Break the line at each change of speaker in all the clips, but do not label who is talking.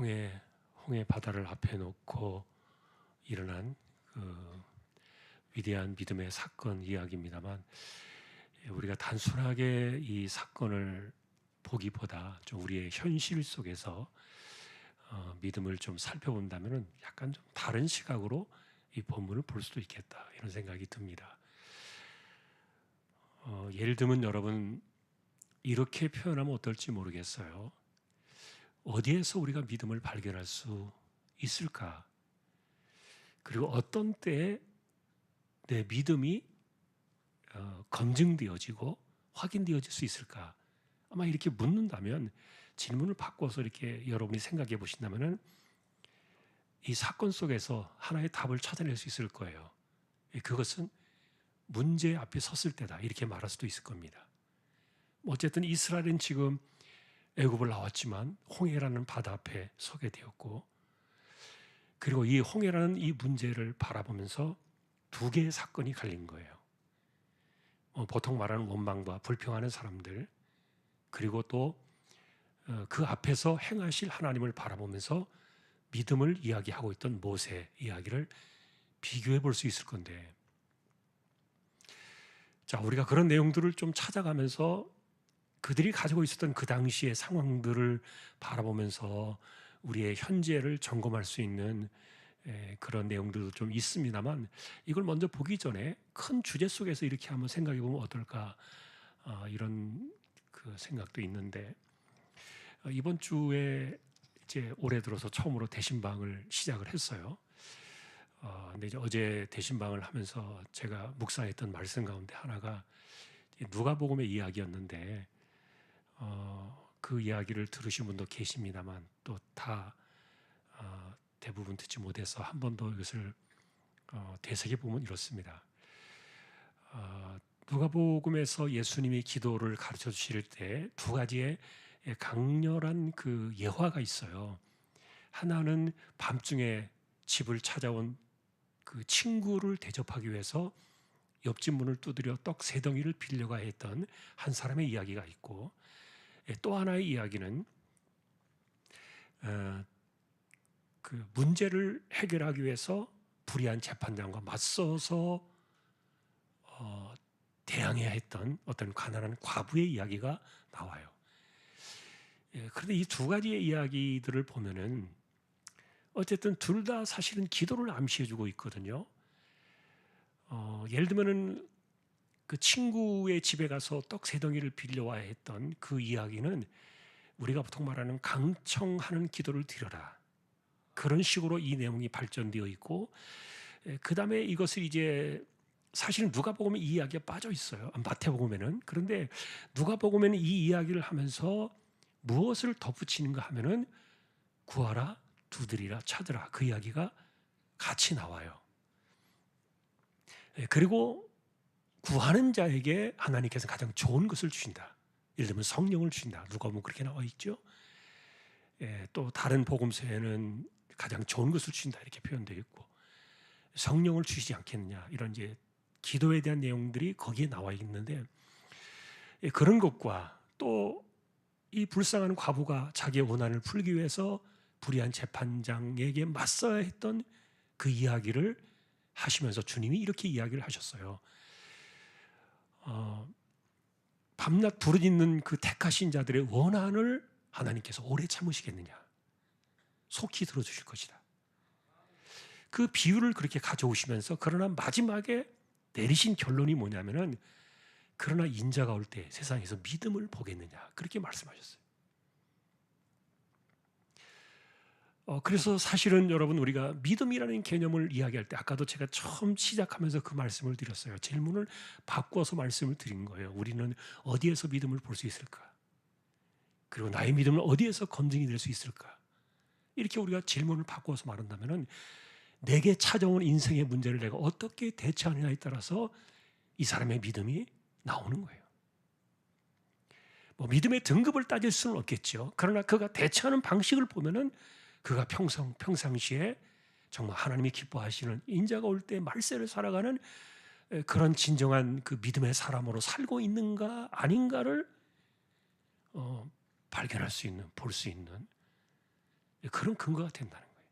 홍해 바다를 앞에 놓고 일어난 그 위대한 믿음의 사건 이야기입니다만, 우리가 단순하게 이 사건을 보기보다 좀 우리의 현실 속에서 믿음을 좀 살펴본다면 약간 좀 다른 시각으로 이 본문을 볼 수도 있겠다, 이런 생각이 듭니다. 예를 들면 여러분, 이렇게 표현하면 어떨지 모르겠어요. 어디에서 우리가 믿음을 발견할 수 있을까? 그리고 어떤 때에 내 믿음이 검증되어지고 확인되어질 수 있을까? 아마 이렇게 묻는다면, 질문을 바꿔서 이렇게 여러분이 생각해 보신다면 이 사건 속에서 하나의 답을 찾아낼 수 있을 거예요. 그것은 문제 앞에 섰을 때다, 이렇게 말할 수도 있을 겁니다. 어쨌든 이스라엘은 지금 애굽을 나왔지만 홍해라는 바다 앞에 서게 되었고, 그리고 이 홍해라는 이 문제를 바라보면서 두 개의 사건이 갈린 거예요. 보통 말하는 원망과 불평하는 사람들, 그리고 또 그 앞에서 행하실 하나님을 바라보면서 믿음을 이야기하고 있던 모세 이야기를 비교해 볼 수 있을 건데, 자, 우리가 그런 내용들을 좀 찾아가면서 그들이 가지고 있었던 그 당시의 상황들을 바라보면서 우리의 현재를 점검할 수 있는 그런 내용들도 좀 있습니다만, 이걸 먼저 보기 전에 큰 주제 속에서 이렇게 한번 생각해 보면 어떨까, 이런 그 생각도 있는데, 이번 주에 이제 올해 들어서 처음으로 대신방을 시작을 했어요. 근데 이제 어제 대신방을 하면서 제가 묵상했던 말씀 가운데 하나가 누가복음의 이야기였는데, 그 이야기를 들으신 분도 계십니다만 또 다 대부분 듣지 못해서 한 번 더 이것을 되새겨 보면 이렇습니다. 누가복음에서 예수님이 기도를 가르쳐 주실 때 두 가지의 강렬한 그 예화가 있어요. 하나는 밤중에 집을 찾아온 그 친구를 대접하기 위해서 옆집 문을 두드려 떡 세 덩이를 빌려가 했던 한 사람의 이야기가 있고, 또 하나의 이야기는 그 문제를 해결하기 위해서 불의한 재판장과 맞서서 대항해야 했던 어떤 가난한 과부의 이야기가 나와요. 그런데 이 두 가지의 이야기들을 보면은 어쨌든 둘 다 사실은 기도를 암시해주고 있거든요. 예를 들면은 그 친구의 집에 가서 떡 세 덩이를 빌려와야 했던 그 이야기는 우리가 보통 말하는 강청하는 기도를 드려라, 그런 식으로 이 내용이 발전되어 있고, 그 다음에 이것을 이제 사실은 누가복음에 이 이야기가 빠져 있어요. 마태복음에는. 그런데 누가복음에는 이 이야기를 하면서 무엇을 덧붙이는가 하면은 구하라, 두드리라, 찾으라, 그 이야기가 같이 나와요. 그리고 구하는 자에게 하나님께서 가장 좋은 것을 주신다. 예를 들면 성령을 주신다. 누가복음 그렇게 나와 있죠. 또 다른 복음서에는 가장 좋은 것을 주신다, 이렇게 표현되어 있고, 성령을 주시지 않겠느냐, 이런 이제 기도에 대한 내용들이 거기에 나와 있는데, 그런 것과 또 이 불쌍한 과부가 자기의 원한을 풀기 위해서 불의한 재판장에게 맞서야 했던 그 이야기를 하시면서 주님이 이렇게 이야기를 하셨어요. 밤낮 부르짖는 그 택하신 자들의 원한을 하나님께서 오래 참으시겠느냐, 속히 들어주실 것이다. 그 비유를 그렇게 가져오시면서, 그러나 마지막에 내리신 결론이 뭐냐면은, 그러나 인자가 올 때 세상에서 믿음을 보겠느냐, 그렇게 말씀하셨어요. 그래서 사실은 여러분, 우리가 믿음이라는 개념을 이야기할 때, 아까도 제가 처음 시작하면서 그 말씀을 드렸어요. 질문을 바꿔서 말씀을 드린 거예요. 우리는 어디에서 믿음을 볼 수 있을까? 그리고 나의 믿음은 어디에서 검증이 될 수 있을까? 이렇게 우리가 질문을 바꿔서 말한다면은, 내게 찾아온 인생의 문제를 내가 어떻게 대처하느냐에 따라서 이 사람의 믿음이 나오는 거예요. 뭐 믿음의 등급을 따질 수는 없겠죠. 그러나 그가 대처하는 방식을 보면은 그가 평상시에 정말 하나님이 기뻐하시는 인자가 올 때 말세를 살아가는 그런 진정한 그 믿음의 사람으로 살고 있는가 아닌가를 발견할 수 있는, 볼 수 있는 그런 근거가 된다는 거예요.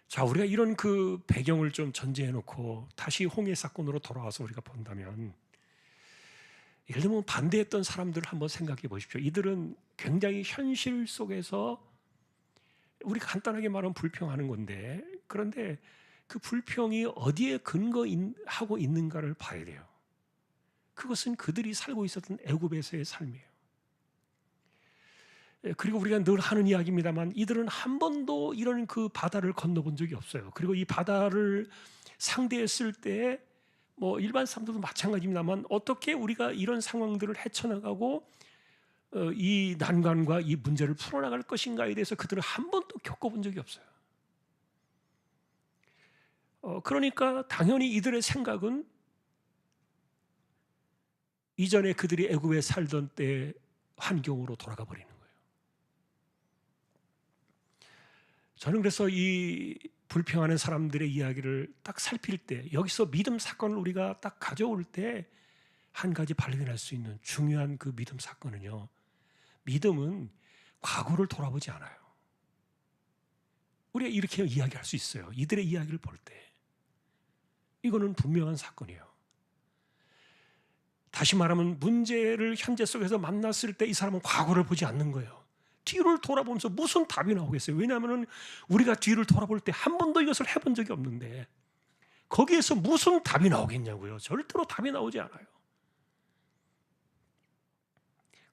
자, 우리가 이런 그 배경을 좀 전제해 놓고 다시 홍해 사건으로 돌아와서 우리가 본다면, 예를 들면 반대했던 사람들을 한번 생각해 보십시오. 이들은 굉장히 현실 속에서 우리가 간단하게 말하면 불평하는 건데, 그런데 그 불평이 어디에 근거하고 있는가를 봐야 돼요. 그것은 그들이 살고 있었던 애굽에서의 삶이에요. 그리고 우리가 늘 하는 이야기입니다만, 이들은 한 번도 이런 그 바다를 건너본 적이 없어요. 그리고 이 바다를 상대했을 때 뭐 일반 사람들도 마찬가지입니다만, 어떻게 우리가 이런 상황들을 헤쳐나가고 이 난관과 이 문제를 풀어나갈 것인가에 대해서 그들은 한 번도 겪어본 적이 없어요. 그러니까 당연히 이들의 생각은 이전에 그들이 애굽에 살던 때 환경으로 돌아가 버리는 거예요. 저는 그래서 이 불평하는 사람들의 이야기를 딱 살필 때, 여기서 믿음 사건을 우리가 딱 가져올 때 한 가지 발견할 수 있는 중요한 그 믿음 사건은요, 믿음은 과거를 돌아보지 않아요. 우리가 이렇게 이야기할 수 있어요. 이들의 이야기를 볼 때 이거는 분명한 사건이에요. 다시 말하면 문제를 현재 속에서 만났을 때 이 사람은 과거를 보지 않는 거예요. 뒤를 돌아보면서 무슨 답이 나오겠어요? 왜냐하면 우리가 뒤를 돌아볼 때 한 번도 이것을 해본 적이 없는데 거기에서 무슨 답이 나오겠냐고요. 절대로 답이 나오지 않아요.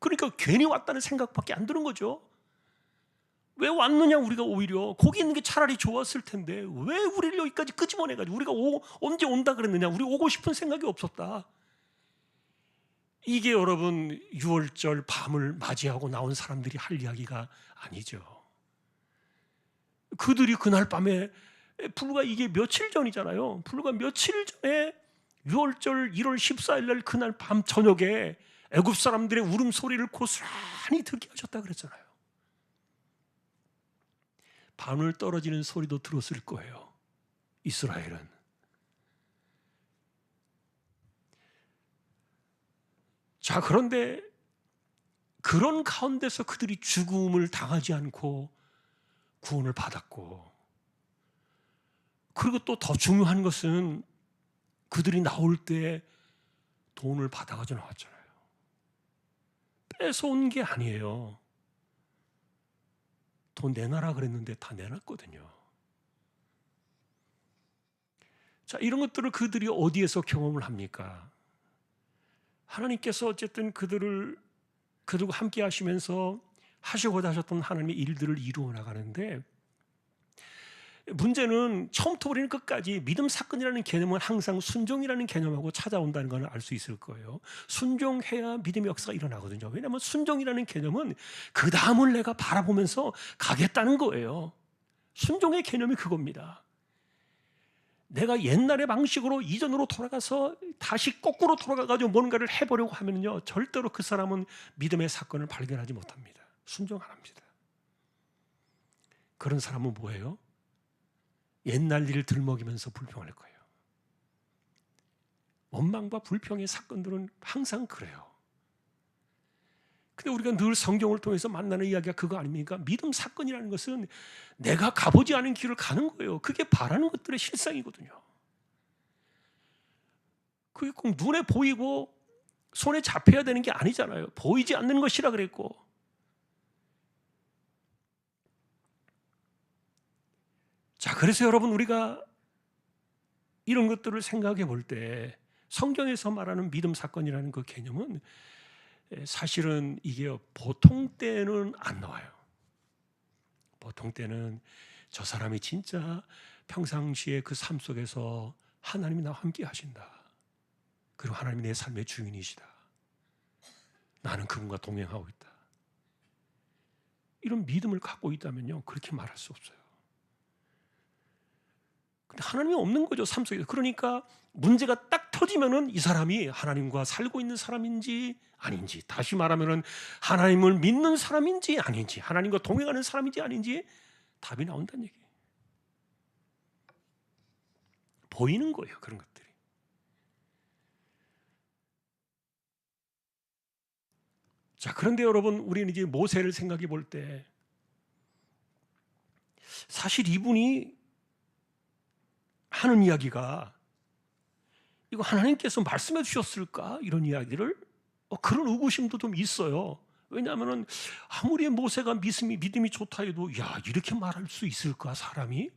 그러니까 괜히 왔다는 생각밖에 안 드는 거죠. 왜 왔느냐, 우리가 오히려 거기 있는 게 차라리 좋았을 텐데 왜 우리를 여기까지 끄집어내가지고 우리가 언제 온다 그랬느냐, 우리 오고 싶은 생각이 없었다. 이게 여러분 6월절 밤을 맞이하고 나온 사람들이 할 이야기가 아니죠. 그들이 그날 밤에, 불과 이게 며칠 전이잖아요. 불과 며칠 전에 6월절 1월 14일 날 그날 밤 저녁에 애굽 사람들의 울음소리를 고스란히 듣게 하셨다 그랬잖아요. 바늘 떨어지는 소리도 들었을 거예요, 이스라엘은. 자, 그런데 그런 가운데서 그들이 죽음을 당하지 않고 구원을 받았고, 그리고 또 더 중요한 것은 그들이 나올 때 돈을 받아가지고 나왔잖아요. 뺏어온 게 아니에요. 돈 내놔라 그랬는데 다 내놨거든요. 자, 이런 것들을 그들이 어디에서 경험을 합니까? 하나님께서 어쨌든 그들과 함께 하시면서 하시고자 하셨던 하나님의 일들을 이루어 나가는데, 문제는 처음부터 우리는 끝까지 믿음 사건이라는 개념은 항상 순종이라는 개념하고 찾아온다는 걸 알 수 있을 거예요. 순종해야 믿음의 역사가 일어나거든요. 왜냐하면 순종이라는 개념은 그 다음을 내가 바라보면서 가겠다는 거예요. 순종의 개념이 그겁니다. 내가 옛날의 방식으로 이전으로 돌아가서 다시 거꾸로 돌아가가지고 뭔가를 해보려고 하면요, 절대로 그 사람은 믿음의 사건을 발견하지 못합니다. 순종 안 합니다. 그런 사람은 뭐예요? 옛날 일을 들먹이면서 불평할 거예요. 원망과 불평의 사건들은 항상 그래요. 근데 우리가 늘 성경을 통해서 만나는 이야기가 그거 아닙니까? 믿음 사건이라는 것은 내가 가보지 않은 길을 가는 거예요. 그게 바라는 것들의 실상이거든요. 그게 꼭 눈에 보이고 손에 잡혀야 되는 게 아니잖아요. 보이지 않는 것이라 그랬고. 자, 그래서 여러분, 우리가 이런 것들을 생각해 볼 때 성경에서 말하는 믿음 사건이라는 그 개념은 사실은 이게 보통 때는 안 나와요. 보통 때는 저 사람이 진짜 평상시에 그 삶 속에서 하나님이 나와 함께 하신다. 그리고 하나님이 내 삶의 주인이시다. 나는 그분과 동행하고 있다. 이런 믿음을 갖고 있다면요, 그렇게 말할 수 없어요. 근데 하나님이 없는 거죠, 삶 속에서. 그러니까 문제가 딱 터지면은 이 사람이 하나님과 살고 있는 사람인지 아닌지, 다시 말하면은 하나님을 믿는 사람인지 아닌지, 하나님과 동행하는 사람인지 아닌지 답이 나온다는 얘기예요. 보이는 거예요, 그런 것들이. 자, 그런데 여러분, 우리는 이제 모세를 생각해 볼 때 사실 이분이 하는 이야기가 이거 하나님께서 말씀해 주셨을까? 이런 이야기를 그런 의구심도 좀 있어요. 왜냐하면 아무리 모세가 믿음이 좋다 해도 야, 이렇게 말할 수 있을까 사람이?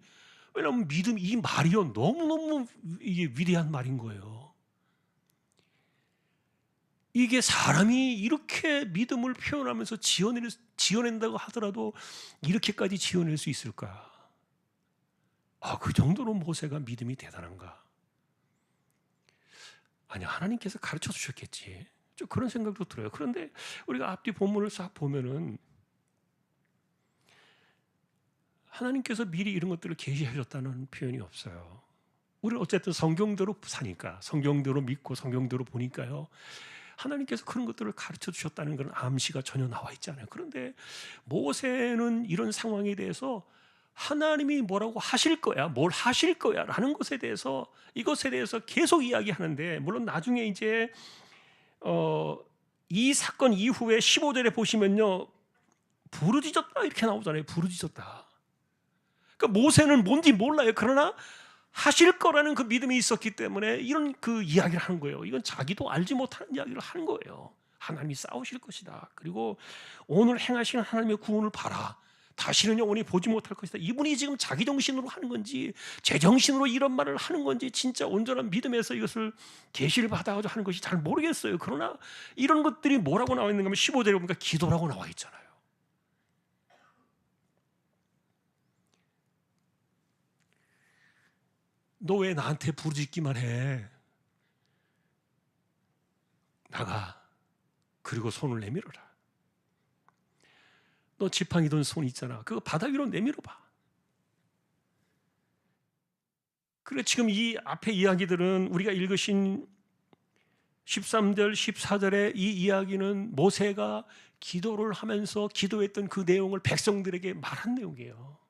왜냐하면 이 말이요 너무너무 이게 위대한 말인 거예요. 이게 사람이 이렇게 믿음을 표현하면서 지어낸다고 하더라도 이렇게까지 지어낼 수 있을까? 그 정도로 모세가 믿음이 대단한가? 아니, 하나님께서 가르쳐 주셨겠지. 좀 그런 생각도 들어요. 그런데 우리가 앞뒤 본문을 싹 보면은 하나님께서 미리 이런 것들을 계시해 줬다는 표현이 없어요. 우리는 어쨌든 성경대로 사니까, 성경대로 믿고 성경대로 보니까요, 하나님께서 그런 것들을 가르쳐 주셨다는 그런 암시가 전혀 나와 있지 않아요. 그런데 모세는 이런 상황에 대해서 하나님이 뭐라고 하실 거야, 뭘 하실 거야 라는 것에 대해서, 이것에 대해서 계속 이야기하는데, 물론 나중에 이제 이 사건 이후에 15절에 보시면요, 부르짖었다 이렇게 나오잖아요. 부르짖었다. 그러니까 모세는 뭔지 몰라요. 그러나 하실 거라는 그 믿음이 있었기 때문에 이런 그 이야기를 하는 거예요. 이건 자기도 알지 못하는 이야기를 하는 거예요. 하나님이 싸우실 것이다. 그리고 오늘 행하시는 하나님의 구원을 봐라. 다시는 영원히 보지 못할 것이다. 이분이 지금 자기 정신으로 하는 건지 제정신으로 이런 말을 하는 건지 진짜 온전한 믿음에서 이것을 계시를 받아가지고 하는 것이 잘 모르겠어요. 그러나 이런 것들이 뭐라고 나와 있는가 하면 15절에 보니까 기도라고 나와 있잖아요. 너 왜 나한테 부르짖기만 해? 나가. 그리고 손을 내밀어라. 너 지팡이든 손 있잖아. 그거 바다 위로 내밀어봐. 그래, 지금 이 앞에 이야기들은 우리가 읽으신 13절, 14절의 이 이야기는 모세가 기도를 하면서 기도했던 그 내용을 백성들에게 말한 내용이에요.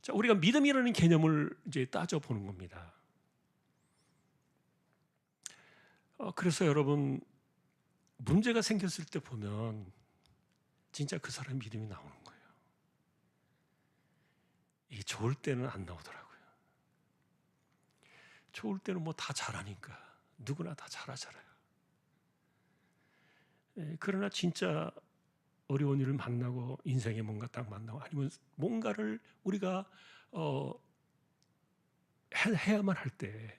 자, 우리가 믿음이라는 개념을 이제 따져보는 겁니다. 그래서 여러분, 문제가 생겼을 때 보면 진짜 그 사람 믿음이 나오는 거예요. 이 좋을 때는 안 나오더라고요. 좋을 때는 뭐 다 잘하니까 누구나 다 잘하잖아요. 그러나 진짜 어려운 일을 만나고 인생에 뭔가 딱 만나고 아니면 뭔가를 우리가 해야만 할 때,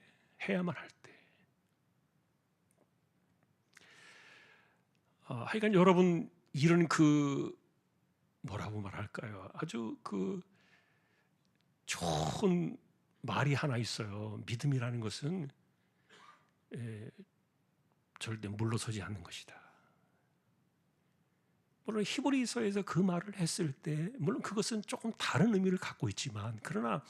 하여간 여러분 이런 그 뭐라고 말할까요? 아주 그 좋은 말이 하나 있어요. 믿음이라는 것은 절대 물러서지 않는 것이다. 물론 히브리서에서 그 말을 했을 때 물론 그것은 조금 다른 의미를 갖고 있지만 그러나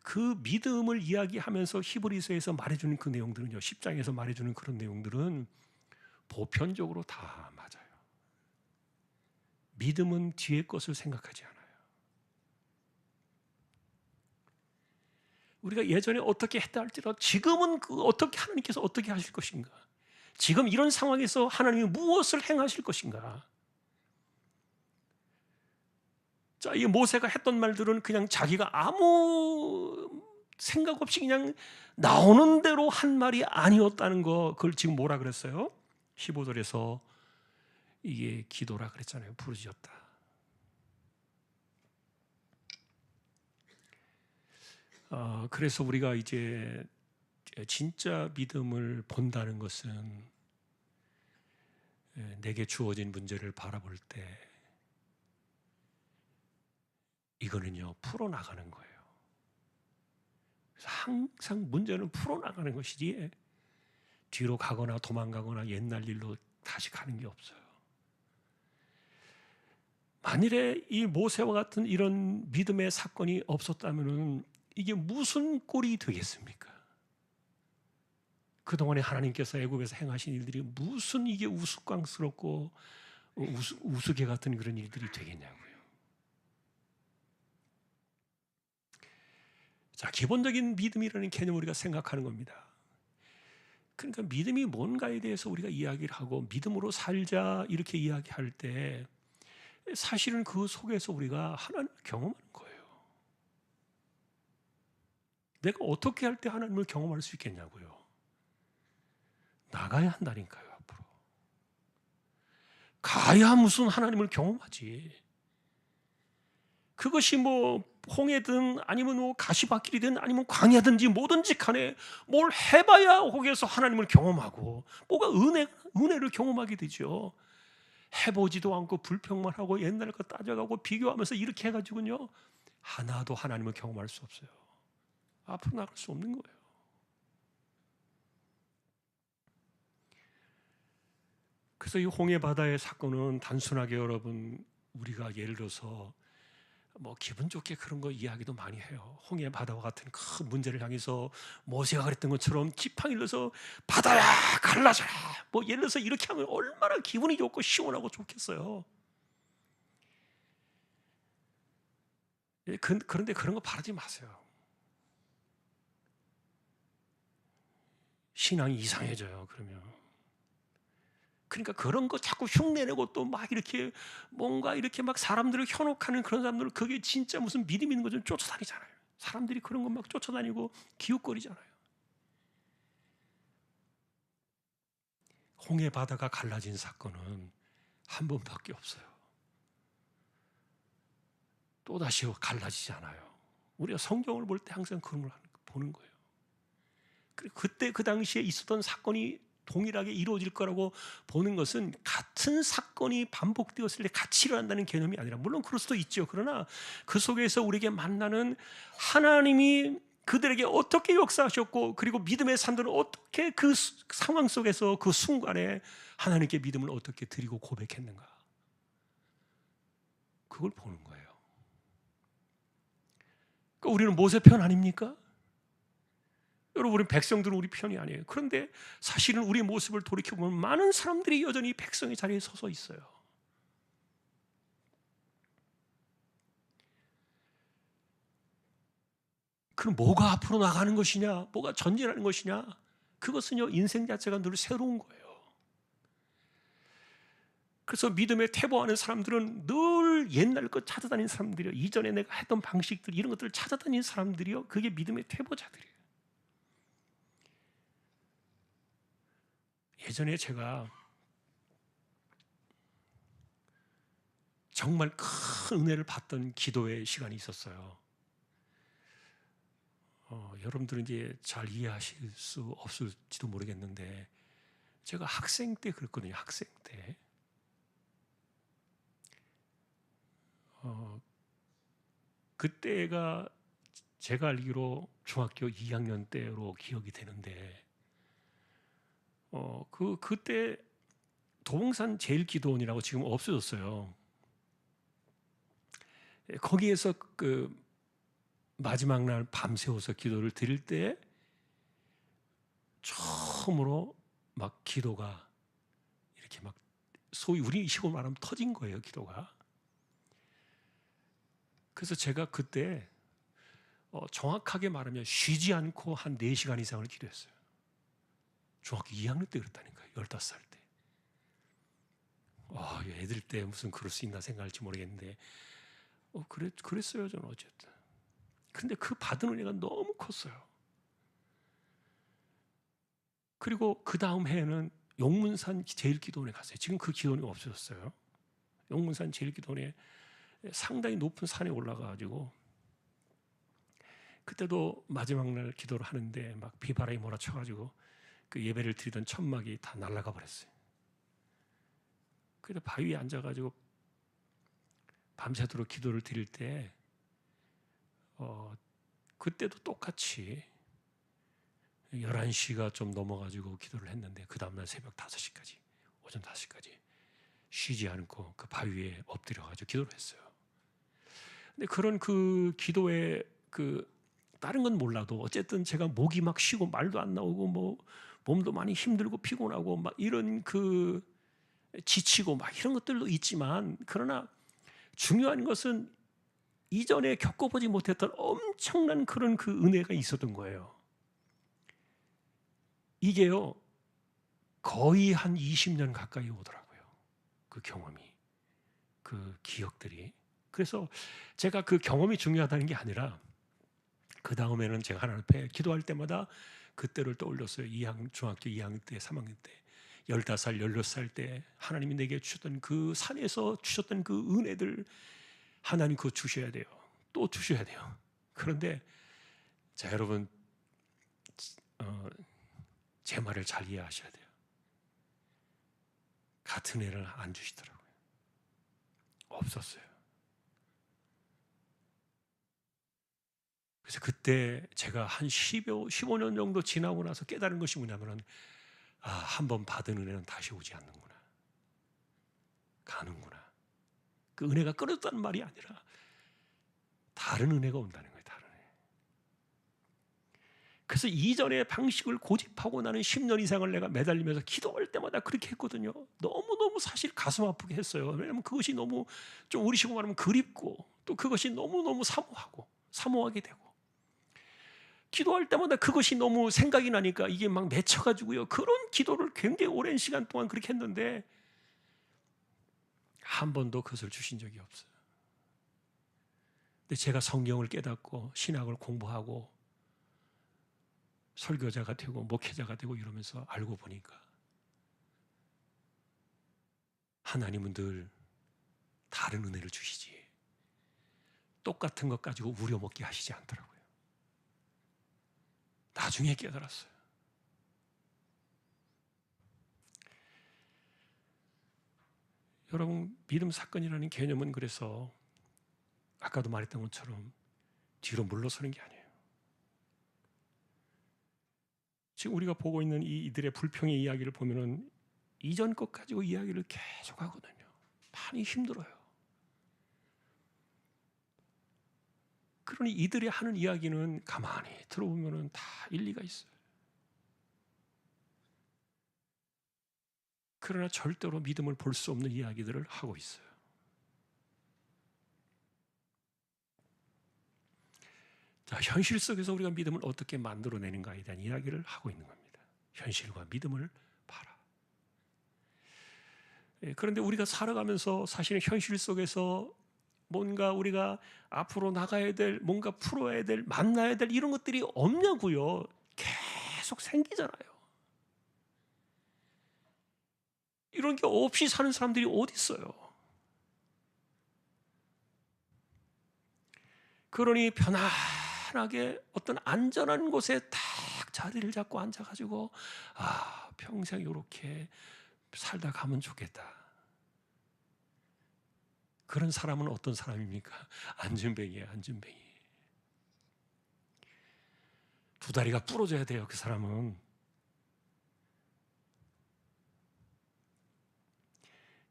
그 믿음을 이야기하면서 히브리서에서 말해주는 그 내용들은요, 10장에서 말해주는 그런 내용들은 보편적으로 다 맞아요. 믿음은 뒤의 것을 생각하지 않아요. 우리가 예전에 어떻게 했다 할지라도 지금은 어떻게 하나님께서 어떻게 하실 것인가? 지금 이런 상황에서 하나님이 무엇을 행하실 것인가? 자, 이 모세가 했던 말들은 그냥 자기가 아무 생각 없이 그냥 나오는 대로 한 말이 아니었다는 거, 그걸 지금 뭐라 그랬어요? 15절에서 이게 기도라 그랬잖아요. 부르짖었다. 그래서 우리가 이제 진짜 믿음을 본다는 것은 내게 주어진 문제를 바라볼 때 이거는요, 풀어나가는 거예요. 그래서 항상 문제는 풀어나가는 것이지 뒤로 가거나 도망가거나 옛날 일로 다시 가는 게 없어요. 만일에 이 모세와 같은 이런 믿음의 사건이 없었다면 이게 무슨 꼴이 되겠습니까? 그동안에 하나님께서 애굽에서 행하신 일들이 무슨 이게 우스꽝스럽고 우스개 같은 그런 일들이 되겠냐고요. 자, 기본적인 믿음이라는 개념을 우리가 생각하는 겁니다. 그러니까 믿음이 뭔가에 대해서 우리가 이야기를 하고 믿음으로 살자 이렇게 이야기할 때 사실은 그 속에서 우리가 하나님을 경험하는 거예요. 내가 어떻게 할 때 하나님을 경험할 수 있겠냐고요. 나가야 한다니까요. 앞으로 가야 무슨 하나님을 경험하지. 그것이 뭐 홍해든 아니면 뭐 가시밭길이든 아니면 광야든지 뭐든지 간에 뭘 해봐야 거기에서 하나님을 경험하고 뭐가 은혜를 경험하게 되죠. 해보지도 않고 불평만 하고 옛날 거 따져가고 비교하면서 이렇게 해가지고요 하나도 하나님을 경험할 수 없어요. 앞으로 나갈 수 없는 거예요. 그래서 이 홍해 바다의 사건은 단순하게 여러분 우리가 예를 들어서 뭐 기분 좋게 그런 거 이야기도 많이 해요. 홍해 바다와 같은 큰 문제를 향해서 모세가 그랬던 것처럼 지팡이를 넣어서 바다야 갈라져라 뭐 예를 들어서 이렇게 하면 얼마나 기분이 좋고 시원하고 좋겠어요. 그런데 그런 거 바라지 마세요. 신앙이 이상해져요. 그러면 그러니까 그런 거 자꾸 흉내내고 또 막 이렇게 뭔가 이렇게 막 사람들을 현혹하는 그런 사람들은 그게 진짜 무슨 믿음 있는 거 좀 쫓아다니잖아요. 사람들이 그런 거 막 쫓아다니고 기웃거리잖아요. 홍해 바다가 갈라진 사건은 한 번밖에 없어요. 또다시 갈라지지 않아요. 우리가 성경을 볼 때 항상 그런 걸 보는 거예요. 그때 그 당시에 있었던 사건이 동일하게 이루어질 거라고 보는 것은 같은 사건이 반복되었을 때 같이 일어난다는 개념이 아니라 물론 그럴 수도 있죠. 그러나 그 속에서 우리에게 만나는 하나님이 그들에게 어떻게 역사하셨고 그리고 믿음의 산들은 어떻게 그 상황 속에서 그 순간에 하나님께 믿음을 어떻게 드리고 고백했는가 그걸 보는 거예요. 그러니까 우리는 모세 편 아닙니까? 여러분 우리 백성들은 우리 편이 아니에요. 그런데 사실은 우리의 모습을 돌이켜보면 많은 사람들이 여전히 백성의 자리에 서서 있어요. 그럼 뭐가 앞으로 나가는 것이냐? 뭐가 전진하는 것이냐? 그것은요 인생 자체가 늘 새로운 거예요. 그래서 믿음에 퇴보하는 사람들은 늘 옛날 것 찾아다니는 사람들이요. 이전에 내가 했던 방식들 이런 것들을 찾아다니는 사람들이요. 그게 믿음의 퇴보자들이에요. 예전에 제가 정말 큰 은혜를 받던 기도의 시간이 있었어요. 여러분들은 이제 잘 이해하실 수 없을지도 모르겠는데 제가 학생 때 그랬거든요. 학생 때. 그때가 제가 알기로 중학교 2학년 때로 기억이 되는데 그때 도봉산 제일기도원이라고 지금 없어졌어요. 거기에서 그 마지막 날 밤새워서 기도를 드릴 때 처음으로 막 기도가 이렇게 막 소위 우리 식으로 말하면 터진 거예요. 기도가. 그래서 제가 그때 정확하게 말하면 쉬지 않고 한 4시간 이상을 기도했어요. 중학교 2학년 때 그랬다니까요. 15살 때. 애들 때 무슨 그럴 수 있나 생각할지 모르겠는데 그랬어요. 저는 어쨌든. 근데 그 받은 은혜가 너무 컸어요. 그리고 그 다음 해에는 용문산 제일기도원에 갔어요. 지금 그 기도원이 없어졌어요. 용문산 제일기도원에 상당히 높은 산에 올라가가지고 그때도 마지막 날 기도를 하는데 막 비바람이 몰아쳐가지고 그 예배를 드리던 천막이 다 날아가 버렸어요. 그래서 바위에 앉아가지고 밤새도록 기도를 드릴 때 그때도 똑같이 11시가 좀 넘어가지고 기도를 했는데 그 다음날 새벽 5시까지 오전 5시까지 쉬지 않고 그 바위에 엎드려가지고 기도를 했어요. 근데 그런 그 기도에 그 다른 건 몰라도 어쨌든 제가 목이 막 쉬고 말도 안 나오고 뭐 몸도 많이 힘들고 피곤하고 막 이런 그 지치고 막 이런 것들도 있지만 그러나 중요한 것은 이전에 겪어보지 못했던 엄청난 그런 그 은혜가 있었던 거예요. 이게요 거의 한 20년 가까이 오더라고요. 그 경험이, 그 기억들이. 그래서 제가 그 경험이 중요하다는 게 아니라 그 다음에는 제가 하나님 앞에 기도할 때마다 그때를 떠올렸어요. 중학교 2학년 때, 3학년 때, 15살, 16살 때 하나님이 내게 주셨던 그 산에서 주셨던 그 은혜들, 하나님 그거 주셔야 돼요. 또 주셔야 돼요. 그런데 자, 여러분, 제 말을 잘 이해하셔야 돼요. 같은 애를 안 주시더라고요. 없었어요. 그래서 그때 제가 한 15년 정도 지나고 나서 깨달은 것이 뭐냐면은, 한 번 받은 은혜는 다시 오지 않는구나. 가는구나. 그 은혜가 끊었다는 말이 아니라 다른 은혜가 온다는 거예요. 다른 은혜. 그래서 이전의 방식을 고집하고 나는 10년 이상을 내가 매달리면서 기도할 때마다 그렇게 했거든요. 너무너무 사실 가슴 아프게 했어요. 왜냐하면 그것이 너무 좀 우리식으로 말하면 그립고 또 그것이 너무너무 사모하게 되고 기도할 때마다 그것이 너무 생각이 나니까 이게 막 맺혀가지고요. 그런 기도를 굉장히 오랜 시간 동안 그렇게 했는데 한 번도 그것을 주신 적이 없어요. 근데 제가 성경을 깨닫고 신학을 공부하고 설교자가 되고 목회자가 되고 이러면서 알고 보니까 하나님은 늘 다른 은혜를 주시지 똑같은 것 가지고 우려먹게 하시지 않더라고요. 나중에 깨달았어요. 여러분, 믿음 사건이라는 개념은 그래서 아까도 말했던 것처럼 뒤로 물러서는 게 아니에요. 지금 우리가 보고 있는 이들의 불평의 이야기를 보면은 이전 것 가지고 이야기를 계속 하거든요. 많이 힘들어요. 그러니 이들이 하는 이야기는 가만히 들어보면은 다 일리가 있어요. 그러나 절대로 믿음을 볼 수 없는 이야기들을 하고 있어요. 자, 현실 속에서 우리가 믿음을 어떻게 만들어내는가에 대한 이야기를 하고 있는 겁니다. 현실과 믿음을 봐라. 그런데 우리가 살아가면서 사실은 현실 속에서 뭔가 우리가 앞으로 나가야 될, 뭔가 풀어야 될, 만나야 될 이런 것들이 없냐고요. 계속 생기잖아요. 이런 게 없이 사는 사람들이 어디 있어요? 그러니 편안하게 어떤 안전한 곳에 딱 자리를 잡고 앉아가지고 평생 이렇게 살다 가면 좋겠다. 그런 사람은 어떤 사람입니까? 안전뱅이에요, 안전뱅이. 두 다리가 부러져야 돼요, 그 사람은.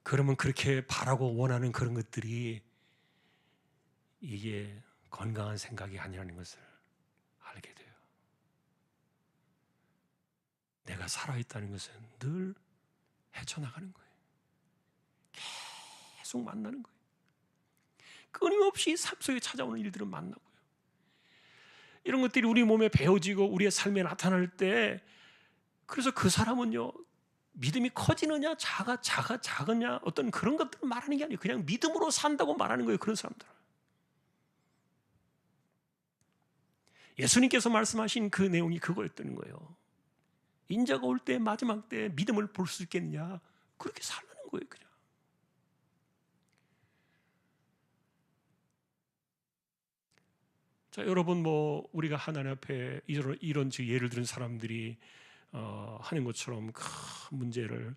그러면 그렇게 바라고 원하는 그런 것들이 이게 건강한 생각이 아니라는 것을 알게 돼요. 내가 살아있다는 것은 늘 헤쳐나가는 거예요. 계속 만나는 거예요. 끊임없이 삶 속에 찾아오는 일들은 만나고요. 이런 것들이 우리 몸에 배어지고 우리의 삶에 나타날 때 그래서 그 사람은요 믿음이 커지느냐 작으냐 어떤 그런 것들을 말하는 게 아니에요. 그냥 믿음으로 산다고 말하는 거예요. 그런 사람들은. 예수님께서 말씀하신 그 내용이 그거였다는 거예요. 인자가 올 때 마지막 때 믿음을 볼 수 있겠느냐. 그렇게 살라는 거예요. 그냥. 자, 여러분 뭐 우리가 하나님 앞에 이런 예를 들은 사람들이 하는 것처럼 큰 문제를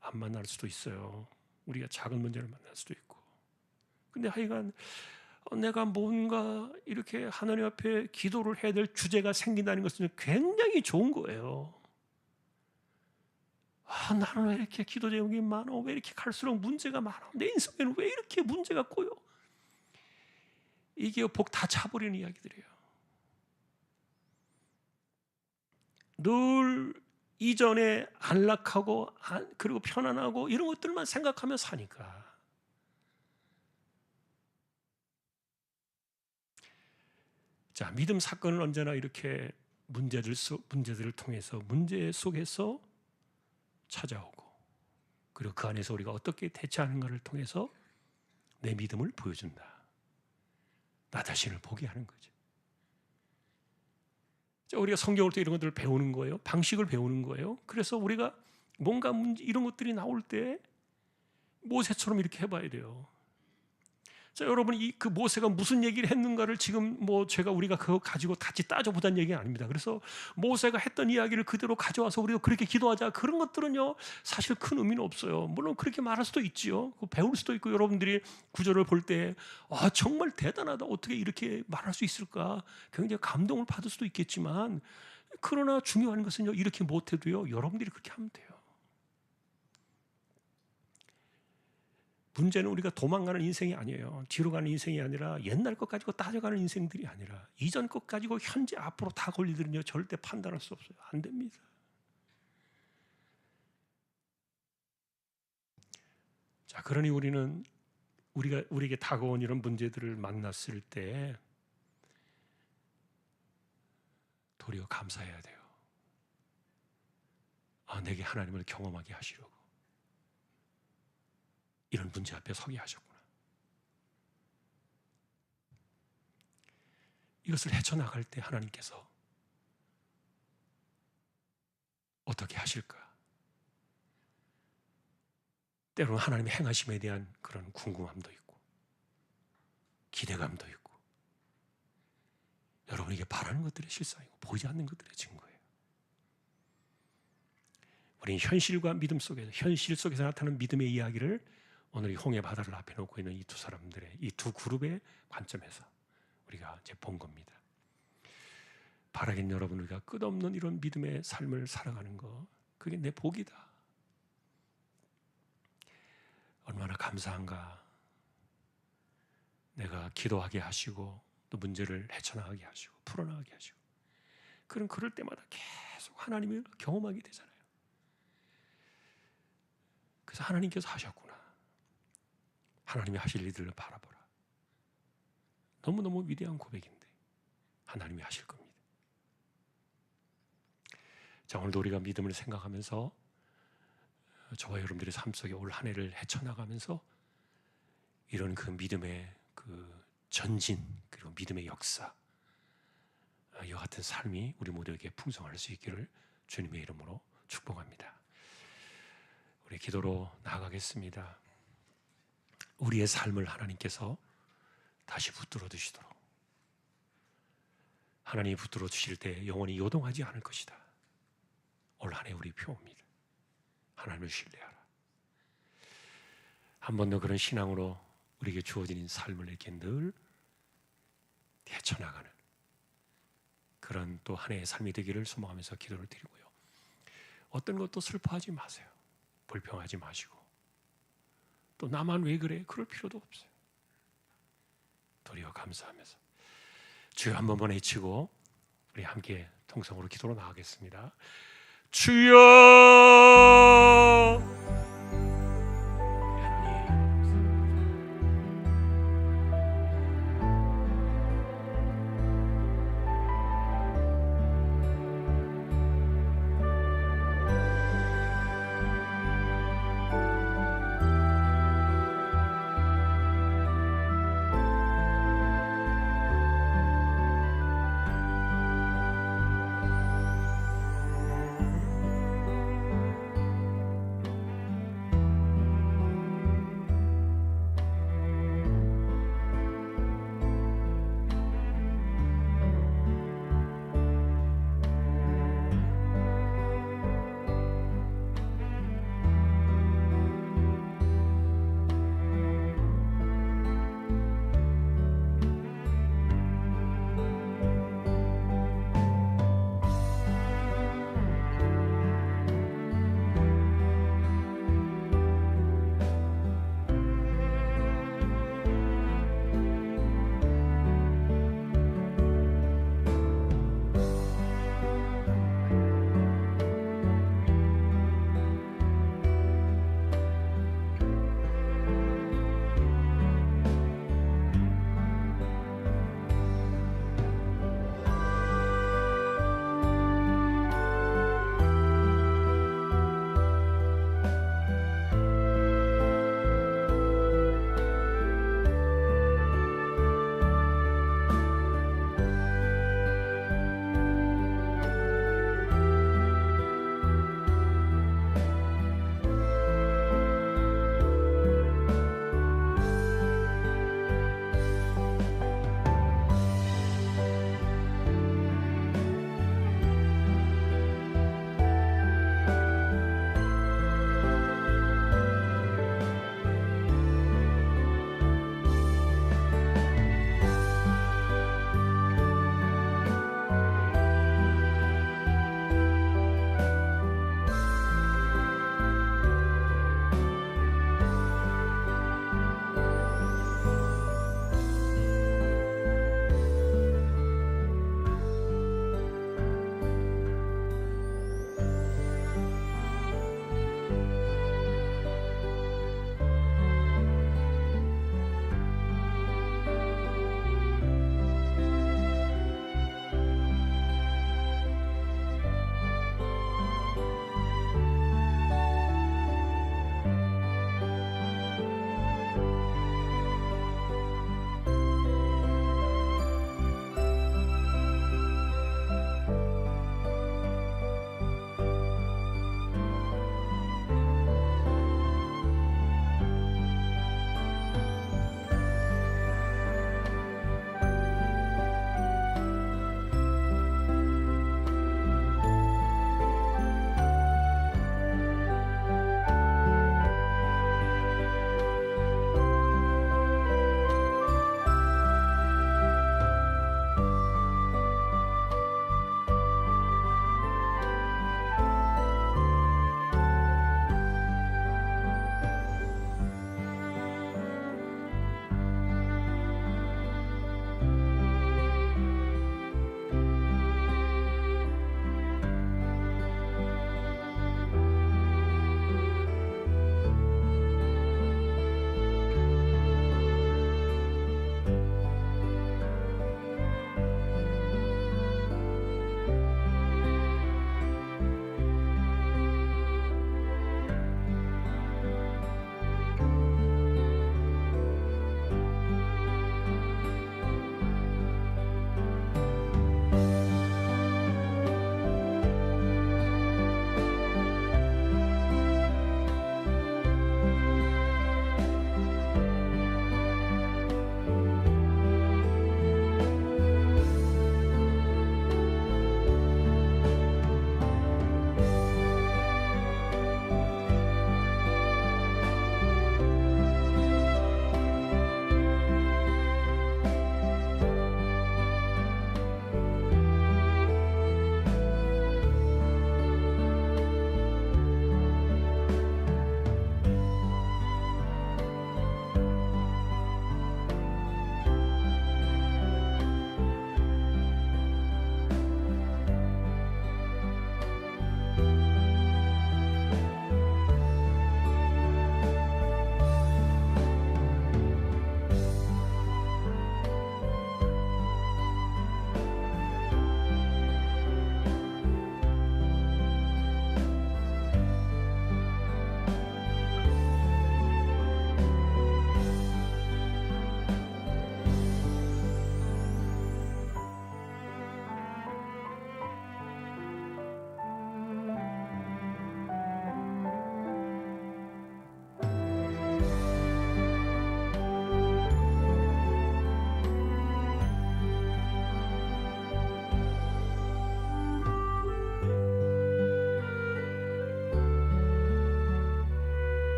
안 만날 수도 있어요. 우리가 작은 문제를 만날 수도 있고. 근데 하여간 내가 뭔가 이렇게 하나님 앞에 기도를 해야 될 주제가 생긴다는 것은 굉장히 좋은 거예요. 나는 왜 이렇게 기도 제목이 많아? 왜 이렇게 갈수록 문제가 많아? 내 인생에는 왜 이렇게 문제가 꼬여? 이게 복 다 차버리는 이야기들이에요. 늘 이전에 안락하고 그리고 편안하고 이런 것들만 생각하며 사니까 자, 믿음 사건은 언제나 이렇게 문제들을 통해서 문제 속에서 찾아오고, 그리고 그 안에서 우리가 어떻게 대처하는가를 통해서 내 믿음을 보여준다. 나 자신을 보게 하는 거죠. 우리가 성경을 또 이런 것들을 배우는 거예요. 방식을 배우는 거예요. 그래서 우리가 뭔가 문제, 이런 것들이 나올 때 모세처럼 이렇게 해봐야 돼요. 자, 여러분, 그 모세가 무슨 얘기를 했는가를 지금 제가 우리가 그거 가지고 같이 따져보자는 얘기는 아닙니다. 그래서 모세가 했던 이야기를 그대로 가져와서 우리가 그렇게 기도하자, 그런 것들은요 사실 큰 의미는 없어요. 물론 그렇게 말할 수도 있지요. 배울 수도 있고, 여러분들이 구절을 볼 때 정말 대단하다, 어떻게 이렇게 말할 수 있을까, 굉장히 감동을 받을 수도 있겠지만, 그러나 중요한 것은요, 이렇게 못해도요 여러분들이 그렇게 하면 돼요. 문제는 우리가 도망가는 인생이 아니에요. 뒤로 가는 인생이 아니라, 옛날 것 가지고 따져가는 인생들이 아니라, 이전 것 가지고 현재 앞으로 다 걸리들은요 절대 판단할 수 없어요. 안 됩니다. 자, 그러니 우리는 우리에게 다가온 이런 문제들을 만났을 때 도리어 감사해야 돼요. 내게 하나님을 경험하게 하시려고 이런 문제 앞에 서게 하셨구나. 이것을 헤쳐나갈 때 하나님께서 어떻게 하실까? 때로는 하나님의 행하심에 대한 그런 궁금함도 있고, 기대감도 있고, 여러분에게 바라는 것들의 실상이고 보이지 않는 것들의 증거예요. 우리는 현실과 믿음 속에서, 현실 속에서 나타나는 믿음의 이야기를 오늘 이 홍해 바다를 앞에 놓고 있는 이 두 사람들의, 이 두 그룹의 관점에서 우리가 이제 본 겁니다. 바라긴 여러분, 우리가 끝없는 이런 믿음의 삶을 살아가는 거, 그게 내 복이다. 얼마나 감사한가. 내가 기도하게 하시고 또 문제를 헤쳐나가게 하시고 풀어나가게 하시고, 그럴 때마다 계속 하나님을 경험하게 되잖아요. 그래서 하나님께서 하셨구나, 하나님이 하실 일들을 바라보라. 너무너무 위대한 고백인데 하나님이 하실 겁니다. 자, 오늘도 우리가 믿음을 생각하면서 저와 여러분들의 삶 속에 올 한 해를 헤쳐나가면서 이런 그 믿음의 그 전진, 그리고 믿음의 역사, 이와 같은 삶이 우리 모두에게 풍성할 수 있기를 주님의 이름으로 축복합니다. 우리 기도로 나아가겠습니다. 우리의 삶을 하나님께서 다시 붙들어 주시도록, 하나님이 붙들어 주실 때 영원히 요동하지 않을 것이다. 올 한 해 우리 표입니다. 하나님을 신뢰하라. 한 번 더 그런 신앙으로 우리에게 주어진 삶을 이렇게 늘 헤쳐나가는 그런 또 한 해의 삶이 되기를 소망하면서 기도를 드리고요. 어떤 것도 슬퍼하지 마세요. 불평하지 마시고, 또 나만 왜 그래? 그럴 필요도 없어요. 도리어 감사하면서 주여 한 번만 외치고 우리 함께 통성으로 기도로 나가겠습니다. 주여!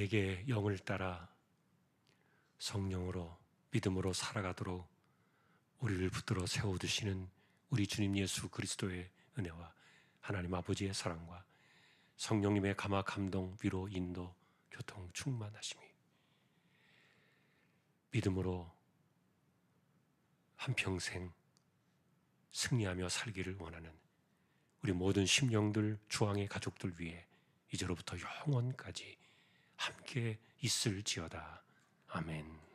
우리에게 영을 따라 성령으로 믿음으로 살아가도록 우리를 붙들어 세워두시는 우리 주님 예수 그리스도의 은혜와 하나님 아버지의 사랑과 성령님의 감화 감동 위로 인도 교통 충만하심이 믿음으로 한평생 승리하며 살기를 원하는 우리 모든 심령들 주왕의 가족들 위해 이제로부터 영원까지 함께 있을지어다. 아멘.